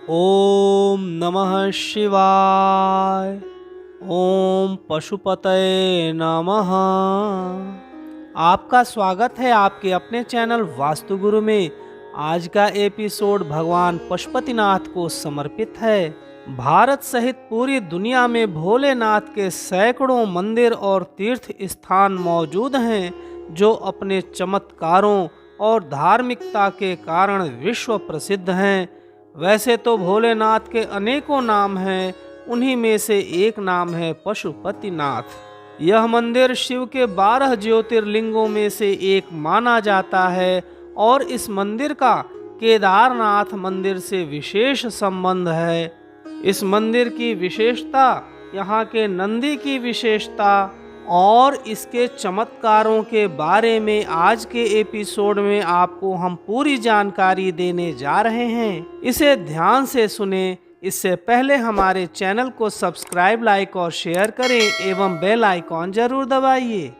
ओम नमः शिवाय। ओम पशुपतये नमः। आपका स्वागत है आपके अपने चैनल वास्तुगुरु में। आज का एपिसोड भगवान पशुपतिनाथ को समर्पित है। भारत सहित पूरी दुनिया में भोलेनाथ के सैकड़ों मंदिर और तीर्थ स्थान मौजूद हैं, जो अपने चमत्कारों और धार्मिकता के कारण विश्व प्रसिद्ध हैं। वैसे तो भोलेनाथ के अनेकों नाम हैं, उन्हीं में से एक नाम है पशुपतिनाथ। यह मंदिर शिव के 12 ज्योतिर्लिंगों में से एक माना जाता है और इस मंदिर का केदारनाथ मंदिर से विशेष संबंध है। इस मंदिर की विशेषता, यहाँ के नंदी की विशेषता और इसके चमत्कारों के बारे में आज के एपिसोड में आपको हम पूरी जानकारी देने जा रहे हैं। इसे ध्यान से सुने। इससे पहले हमारे चैनल को सब्सक्राइब, लाइक और शेयर करें एवं बेल आइकॉन जरूर दबाइए,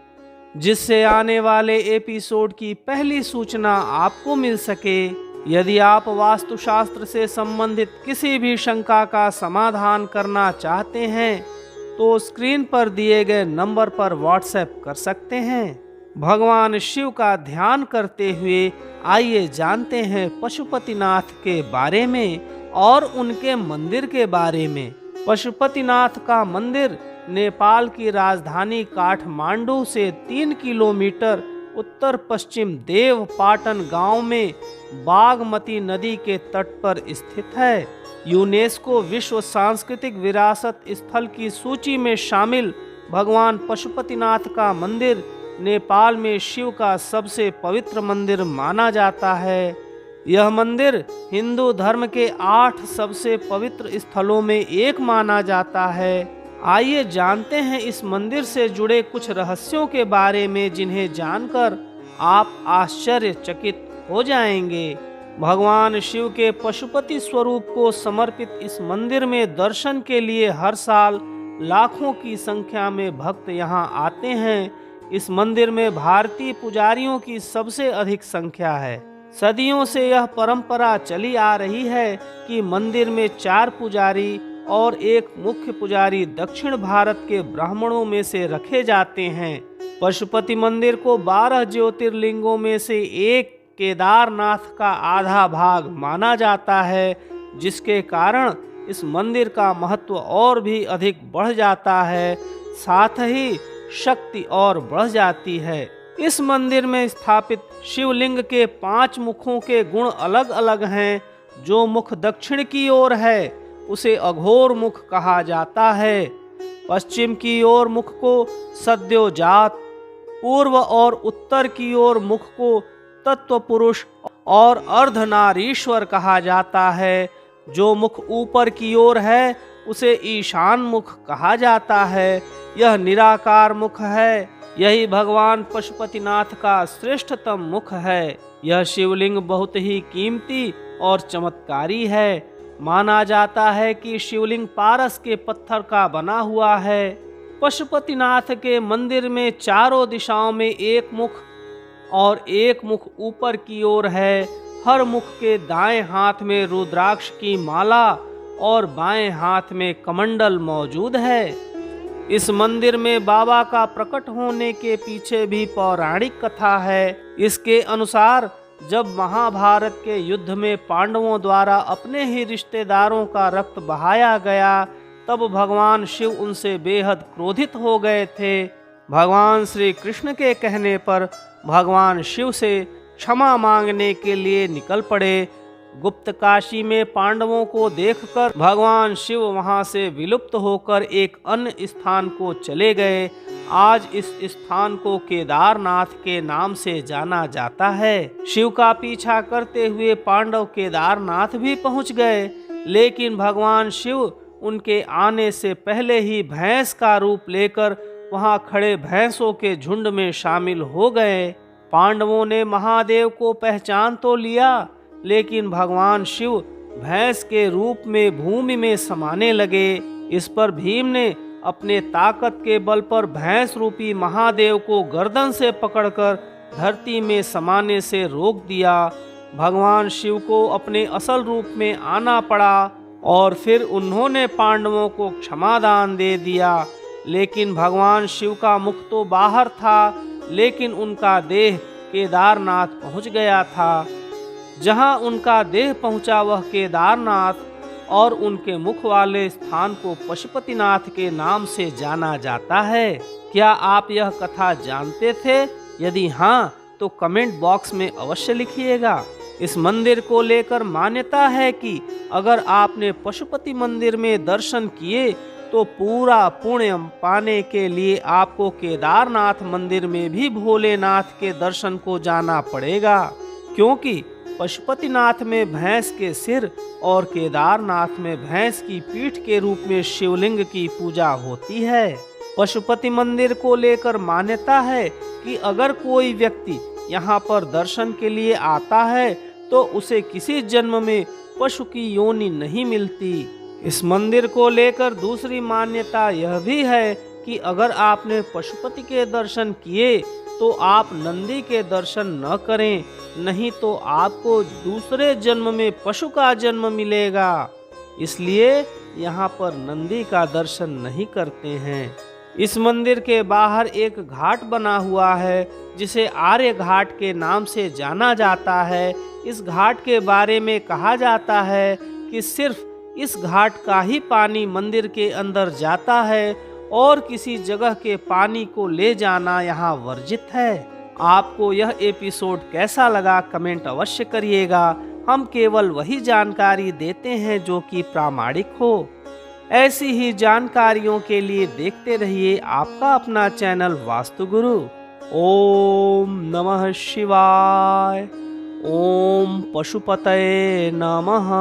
जिससे आने वाले एपिसोड की पहली सूचना आपको मिल सके। यदि आप वास्तुशास्त्र से संबंधित किसी भी शंका का समाधान करना चाहते हैं तो स्क्रीन पर दिए गए नंबर पर व्हाट्सएप कर सकते हैं। भगवान शिव का ध्यान करते हुए आइए जानते हैं पशुपतिनाथ के बारे में और उनके मंदिर के बारे में। पशुपतिनाथ का मंदिर नेपाल की राजधानी काठमांडू से 3 किलोमीटर उत्तर पश्चिम देवपाटन गांव में बागमती नदी के तट पर स्थित है। यूनेस्को विश्व सांस्कृतिक विरासत स्थल की सूची में शामिल भगवान पशुपतिनाथ का मंदिर नेपाल में शिव का सबसे पवित्र मंदिर माना जाता है। यह मंदिर हिंदू धर्म के 8 सबसे पवित्र स्थलों में एक माना जाता है। आइए जानते हैं इस मंदिर से जुड़े कुछ रहस्यों के बारे में, जिन्हें जानकर आप आश्चर्यचकित हो जाएंगे। भगवान शिव के पशुपति स्वरूप को समर्पित इस मंदिर में दर्शन के लिए हर साल लाखों की संख्या में भक्त यहां आते हैं। इस मंदिर में भारतीय पुजारियों की सबसे अधिक संख्या है। सदियों से यह परंपरा चली आ रही है कि मंदिर में 4 पुजारी और एक मुख्य पुजारी दक्षिण भारत के ब्राह्मणों में से रखे जाते हैं। पशुपति मंदिर को 12 ज्योतिर्लिंगों में से एक केदारनाथ का आधा भाग माना जाता है, जिसके कारण इस मंदिर का महत्व और भी अधिक बढ़ जाता है, साथ ही शक्ति और बढ़ जाती है। इस मंदिर में स्थापित शिवलिंग के 5 मुखों के गुण अलग अलग हैं। जो मुख दक्षिण की ओर है उसे अघोर मुख कहा जाता है। पश्चिम की ओर मुख को सद्योजात, पूर्व और उत्तर की ओर मुख को तत्व पुरुष और अर्धनारीश्वर कहा जाता है। जो मुख ऊपर की ओर है उसे ईशान मुख कहा जाता है। यह निराकार मुख है। यही भगवान पशुपतिनाथ का श्रेष्ठतम मुख है। यह शिवलिंग बहुत ही कीमती और चमत्कारी है। माना जाता है कि शिवलिंग पारस के पत्थर का बना हुआ है। पशुपतिनाथ के मंदिर में चारों दिशाओं में एक मुख और एक मुख ऊपर की ओर है। हर मुख के दाएं हाथ में रुद्राक्ष की माला और बाएं हाथ में कमंडल मौजूद है। इस मंदिर में बाबा का प्रकट होने के पीछे भी पौराणिक कथा है। इसके अनुसार जब महाभारत के युद्ध में पांडवों द्वारा अपने ही रिश्तेदारों का रक्त बहाया गया, तब भगवान शिव उनसे बेहद क्रोधित हो गए थे। भगवान श्री कृष्ण के कहने पर भगवान शिव से क्षमा मांगने के लिए निकल पड़े। गुप्त काशी में पांडवों को देखकर भगवान शिव वहां से विलुप्त होकर एक अन्य स्थान को चले गए। आज इस स्थान को केदारनाथ के नाम से जाना जाता है। शिव का पीछा करते हुए पांडव केदारनाथ भी पहुंच गए, लेकिन भगवान शिव उनके आने से पहले ही भैंस का रूप लेकर वहां खड़े भैंसों के झुंड में शामिल हो गए। पांडवों ने महादेव को पहचान तो लिया, लेकिन भगवान शिव भैंस के रूप में भूमि में समाने लगे। इस पर भीम ने अपने ताकत के बल पर भैंस रूपी महादेव को गर्दन से पकड़कर धरती में समाने से रोक दिया। भगवान शिव को अपने असल रूप में आना पड़ा और फिर उन्होंने पांडवों को क्षमादान दे दिया। लेकिन भगवान शिव का मुख तो बाहर था, लेकिन उनका देह केदारनाथ पहुंच गया था। जहां उनका देह पहुंचा वह केदारनाथ और उनके मुख वाले स्थान को पशुपतिनाथ के नाम से जाना जाता है। क्या आप यह कथा जानते थे? यदि हाँ, तो कमेंट बॉक्स में अवश्य लिखिएगा। इस मंदिर को लेकर मान्यता है कि अगर आपने पशुपति मंदिर में दर्शन किए तो पूरा पुण्य पाने के लिए आपको केदारनाथ मंदिर में भी भोलेनाथ के दर्शन को जाना पड़ेगा, क्योंकि पशुपतिनाथ में भैंस के सिर और केदारनाथ में भैंस की पीठ के रूप में शिवलिंग की पूजा होती है। पशुपति मंदिर को लेकर मान्यता है कि अगर कोई व्यक्ति यहाँ पर दर्शन के लिए आता है तो उसे किसी जन्म में पशु की योनि नहीं मिलती। इस मंदिर को लेकर दूसरी मान्यता यह भी है कि अगर आपने पशुपति के दर्शन किए तो आप नंदी के दर्शन न करें, नहीं तो आपको दूसरे जन्म में पशु का जन्म मिलेगा। इसलिए यहाँ पर नंदी का दर्शन नहीं करते हैं। इस मंदिर के बाहर एक घाट बना हुआ है जिसे आर्य घाट के नाम से जाना जाता है। इस घाट के बारे में कहा जाता है कि सिर्फ इस घाट का ही पानी मंदिर के अंदर जाता है और किसी जगह के पानी को ले जाना यहाँ वर्जित है। आपको यह एपिसोड कैसा लगा कमेंट अवश्य करिएगा। हम केवल वही जानकारी देते हैं जो कि प्रामाणिक हो। ऐसी ही जानकारियों के लिए देखते रहिए आपका अपना चैनल वास्तु गुरु। ओम नमः शिवाय। ओम पशुपतये नमः।